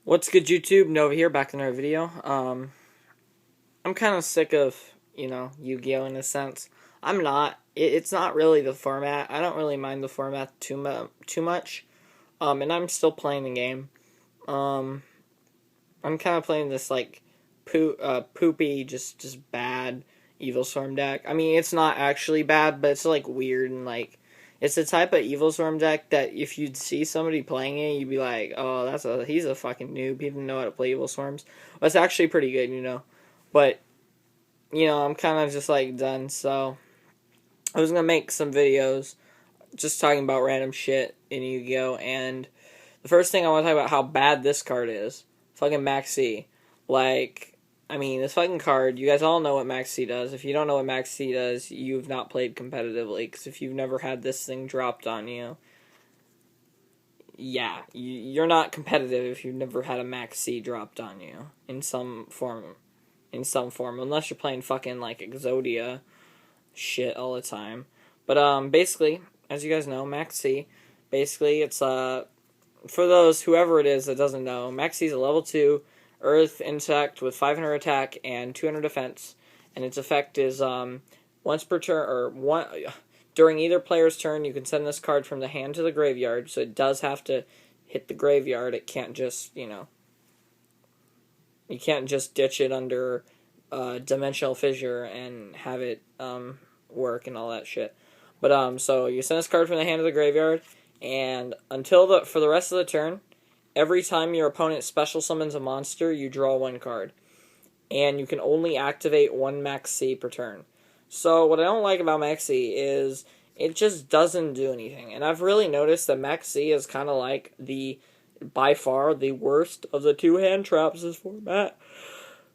What's good, YouTube? Nova here, back in another video. I'm kind of sick of, Yu-Gi-Oh! In a sense. I'm not. It's not really the format. I don't really mind the format too much. And I'm still playing the game. Um, I'm kind of playing this, like, poopy, just bad Evil Storm deck. I mean, it's not actually bad, but it's, like, weird and, like, it's the type of Evil Storm deck that if you'd see somebody playing it, you'd be like, oh, he's a fucking noob. He doesn't know how to play Evil Storms. But it's actually pretty good. But, I'm kind of just, like, done. So, I was going to make some videos just talking about random shit in Yu-Gi-Oh! And the first thing I want to talk about how bad this card is. Fucking Maxx. This fucking card, you guys all know what Maxx does. If you don't know what Maxx does, you've not played competitively. Because if you've never had this thing dropped on you, yeah, you're not competitive if you've never had a Maxx dropped on you in some form. Unless you're playing fucking, like, Exodia shit all the time. But, basically, as you guys know, Maxx, basically, it's, for those, whoever it is that doesn't know, Maxx is a level 2 Earth insect with 500 attack and 200 defense, and its effect is once per turn during either player's turn, you can send this card from the hand to the graveyard. So it does have to hit the graveyard. It can't just you can't just ditch it under Dimensional Fissure and have it work and all that shit. But so you send this card from the hand to the graveyard, and for the rest of the turn, every time your opponent special summons a monster, you draw one card. And you can only activate one Maxx per turn. So what I don't like about Maxx is it just doesn't do anything. And I've really noticed that Maxx is kind of like by far the worst of the two hand traps this format.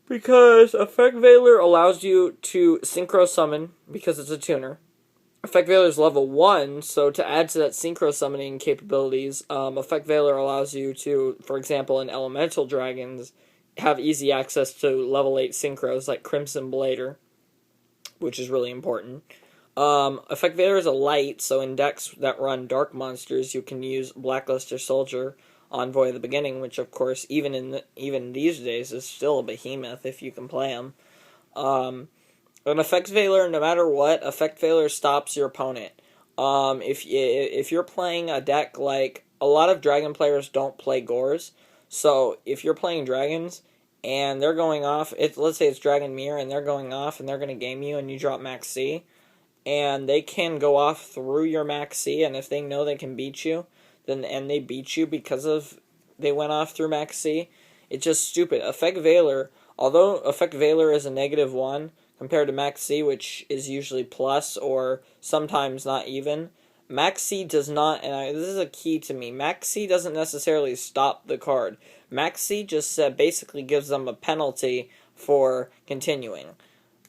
Because Effect Veiler allows you to Synchro Summon because it's a tuner. Effect Veiler is level 1, so to add to that Synchro Summoning capabilities, Effect Veiler allows you to, for example, in Elemental Dragons, have easy access to level 8 Synchros like Crimson Blader, which is really important. Effect Veiler is a light, so in decks that run Dark Monsters, you can use Blackluster Soldier, Envoy of the Beginning, which of course, even these days, is still a behemoth if you can play him. An Effect Veiler, no matter what, Effect Veiler stops your opponent. If you're playing a deck like a lot of Dragon players don't play Gores, so if you're playing Dragons and they're going off, let's say it's Dragon Mirror and they're going off and they're going to game you and you drop Maxx, and they can go off through your Maxx, and if they know they can beat you, and they beat you because they went off through Maxx, it's just stupid. Effect Veiler, although Effect Veiler is a -1, compared to Maxx, which is usually plus or sometimes not even, Maxx does not, and this is a key to me, Maxx doesn't necessarily stop the card. Maxx just basically gives them a penalty for continuing.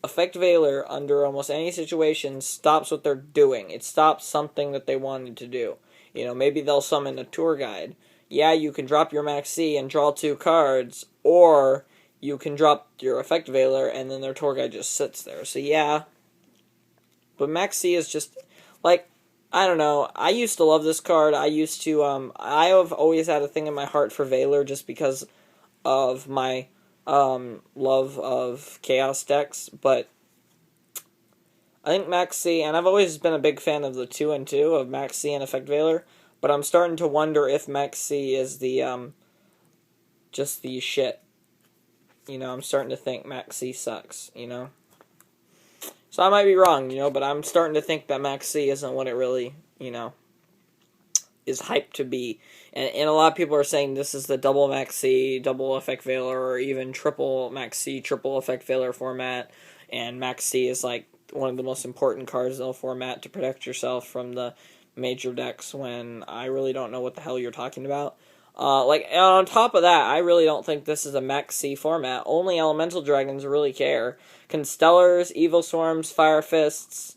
Effect Veiler, under almost any situation, stops what they're doing. It stops something that they wanted to do. Maybe they'll summon a tour guide. Yeah, you can drop your Maxx and draw 2 cards, or you can drop your Effect Veiler, and then their tour guide just sits there. So, yeah. But Maxx is just, like, I don't know. I used to love this card. I have always had a thing in my heart for Veiler just because of my love of Chaos decks. But I think Maxx, and I've always been a big fan of the 2-2 of Maxx and Effect Veiler, but I'm starting to wonder if Maxx is just the shit. I'm starting to think Maxx sucks, So I might be wrong, but I'm starting to think that Maxx isn't what it really, is hyped to be. And a lot of people are saying this is the double Maxx, double Effect Veiler, or even triple Maxx, triple Effect Veiler format. And Maxx is like one of the most important cards in the format to protect yourself from the major decks when I really don't know what the hell you're talking about. And on top of that, I really don't think this is a Maxx format. Only Elemental Dragons really care. Constellars, Evil Storms, Fire Fists,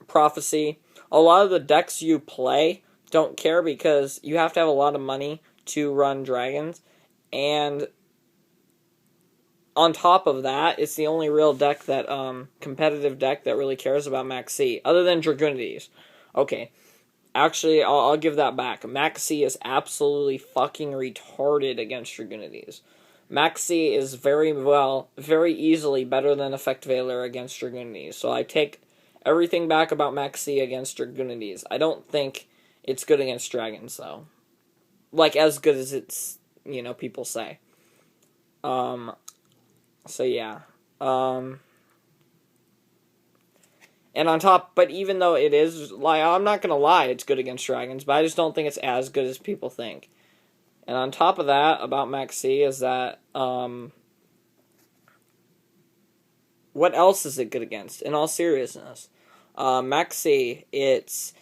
Prophecy. A lot of the decks you play don't care because you have to have a lot of money to run Dragons. And on top of that, it's the only real deck competitive deck that really cares about Maxx, other than Dragonides. Okay. Actually, I'll give that back. Maxx C is absolutely fucking retarded against Dragonities. Maxx C is very easily better than Effect Veiler against Dragonities. So I take everything back about Maxx C against Dragonities. I don't think it's good against dragons, though. Like, as good as it's, people say. So yeah. And on top, but even though it is, like, I'm not gonna lie, it's good against dragons, but I just don't think it's as good as people think. And on top of that, about Maxx C, is that, what else is it good against, in all seriousness? Maxx C, it's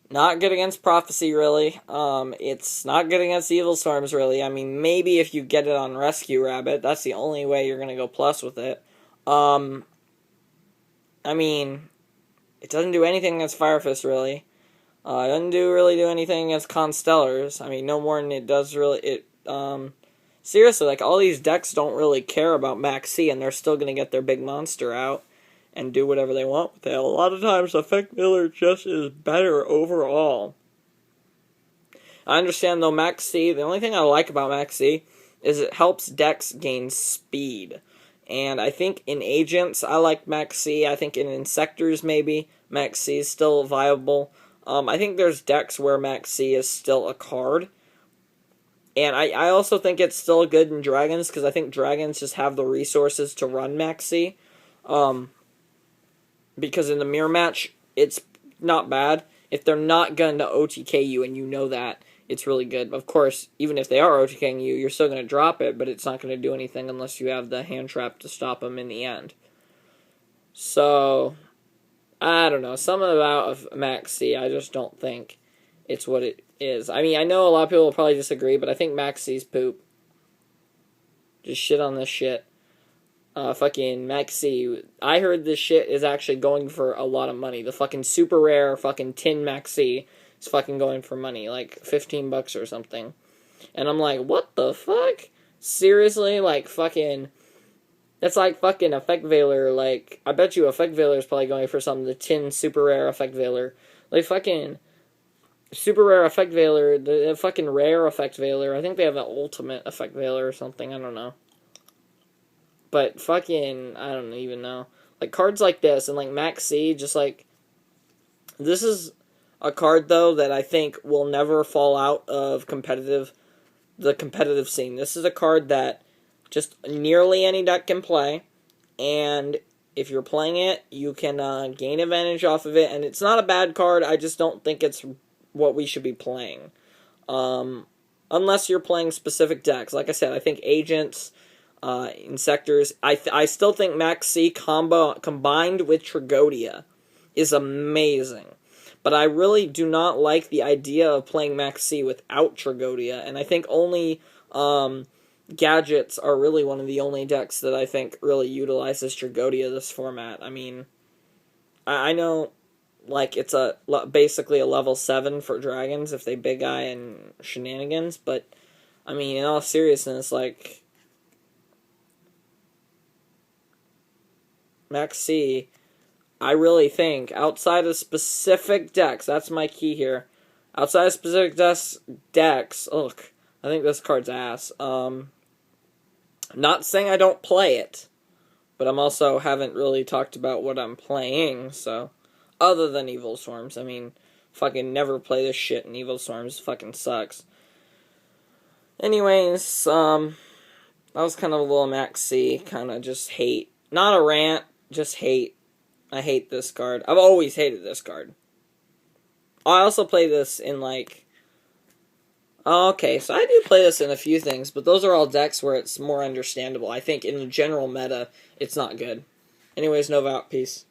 not good against Prophecy, really. It's not good against Evil Storms, really. I mean, maybe if you get it on Rescue Rabbit, that's the only way you're gonna go plus with it. I mean, it doesn't do anything against Fire Fist, really. It doesn't really do anything against Constellars. I mean, no more than it does really. Seriously, like, all these decks don't really care about Maxx C, and they're still going to get their big monster out and do whatever they want with it. A lot of times, Effect Veiler just is better overall. I understand, though, Maxx C, the only thing I like about Maxx C is it helps decks gain speed. And I think in Agents, I like Maxx C. I think in Insectors, maybe, Maxx C is still viable. I think there's decks where Maxx C is still a card. And I also think it's still good in Dragons, because I think Dragons just have the resources to run Maxx C. Because in the mirror match, it's not bad. If they're not going to OTK you, and you know that, it's really good. Of course, even if they are OTKing you, you're still going to drop it, but it's not going to do anything unless you have the hand trap to stop them in the end. So, I don't know. Something about Maxx C, I just don't think it's what it is. I mean, I know a lot of people will probably disagree, but I think Maxx C's poop. Just shit on this shit. Fucking Maxx C. I heard this shit is actually going for a lot of money. The fucking super rare fucking tin Maxx C is fucking going for money. Like, $15 or something. And I'm like, what the fuck? Seriously? Like, fucking... That's like fucking Effect Veiler. Like, I bet you Effect Veiler is probably going for something. The tin super rare Effect Veiler. Like, fucking... Super rare Effect Veiler. The fucking rare Effect Veiler. I think they have an ultimate Effect Veiler or something. I don't know. But fucking, I don't even know. Like, cards like this, and like Maxx C, just like, this is a card, though, that I think will never fall out of the competitive scene. This is a card that just nearly any deck can play, and if you're playing it, you can gain advantage off of it, and it's not a bad card, I just don't think it's what we should be playing. Unless you're playing specific decks. Like I said, I think Agents... Insectors. I still think Maxx C combined with Tragodia is amazing. But I really do not like the idea of playing Maxx C without Tragodia. And I think only Gadgets are really one of the only decks that I think really utilizes Tragodia this format. I mean, I know, like, it's basically a level 7 for Dragons if they Big Eye and Shenanigans. But, I mean, in all seriousness, like... Maxx C, I really think, outside of specific decks, that's my key here, outside of specific decks, look, I think this card's ass. Not saying I don't play it, but I'm also haven't really talked about what I'm playing, so, other than Evil Storms, I mean, fucking never play this shit in Evil Storms, fucking sucks. Anyways, that was kind of a little Maxx C, kind of just hate, not a rant, just hate. I hate this card. I've always hated this card. I also play this in, like... Okay, so I do play this in a few things, but those are all decks where it's more understandable. I think in the general meta, it's not good. Anyways, Nova out. Peace.